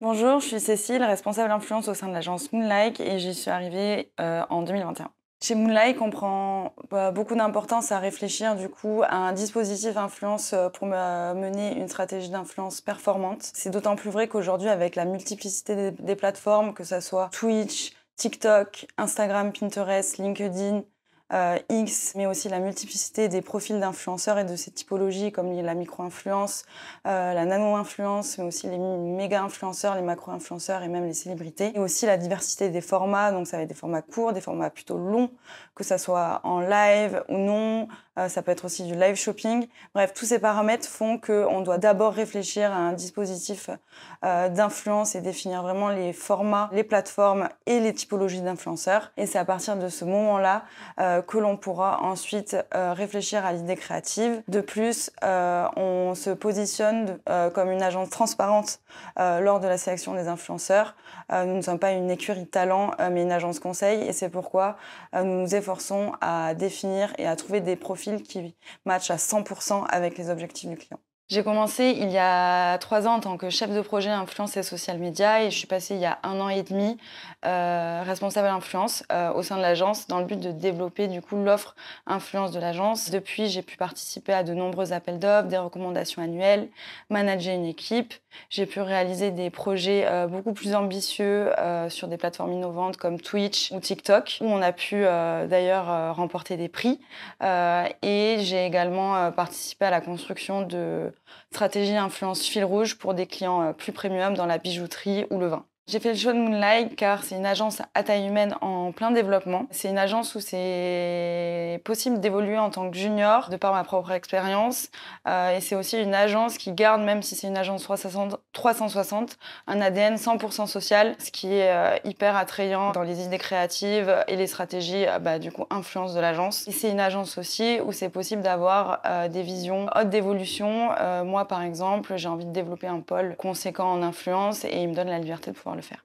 Bonjour, je suis Cécile, responsable influence au sein de l'agence Moonlike et j'y suis arrivée en 2021. Chez Moonlike, on prend beaucoup d'importance à réfléchir du coup à un dispositif influence pour mener une stratégie d'influence performante. C'est d'autant plus vrai qu'aujourd'hui, avec la multiplicité des plateformes, que ce soit Twitch, TikTok, Instagram, Pinterest, LinkedIn, X, mais aussi la multiplicité des profils d'influenceurs et de ces typologies comme la micro-influence, la nano-influence, mais aussi les méga-influenceurs, les macro-influenceurs et même les célébrités. Et aussi la diversité des formats, donc ça va être des formats courts, des formats plutôt longs, que ça soit en live ou non, ça peut être aussi du live shopping. Bref, tous ces paramètres font qu'on doit d'abord réfléchir à un dispositif d'influence et définir vraiment les formats, les plateformes et les typologies d'influenceurs. Et c'est à partir de ce moment-là que l'on pourra ensuite réfléchir à l'idée créative. De plus, on se positionne comme une agence transparente lors de la sélection des influenceurs. Nous ne sommes pas une écurie de talent, mais une agence conseil, et c'est pourquoi nous nous efforçons à définir et à trouver des profils qui matchent à 100% avec les objectifs du client. J'ai commencé il y a 3 ans en tant que chef de projet influence et social media et je suis passée il y a 1 an et demi responsable influence au sein de l'agence dans le but de développer du coup l'offre influence de l'agence. Depuis, j'ai pu participer à de nombreux appels d'offres, des recommandations annuelles, manager une équipe. J'ai pu réaliser des projets beaucoup plus ambitieux sur des plateformes innovantes comme Twitch ou TikTok, où on a pu d'ailleurs remporter des prix. Et j'ai également participé à la construction de stratégies influence fil rouge pour des clients plus premium dans la bijouterie ou le vin. J'ai fait le choix de Moonlight car c'est une agence à taille humaine en plein développement. C'est une agence où c'est possible d'évoluer en tant que junior, de par ma propre expérience. Et c'est aussi une agence qui garde, même si c'est une agence 360, un ADN 100% social, ce qui est hyper attrayant dans les idées créatives et les stratégies du coup influence de l'agence. Et c'est une agence aussi où c'est possible d'avoir des visions hautes d'évolution. Moi, par exemple, j'ai envie de développer un pôle conséquent en influence et il me donne la liberté de pouvoir le faire.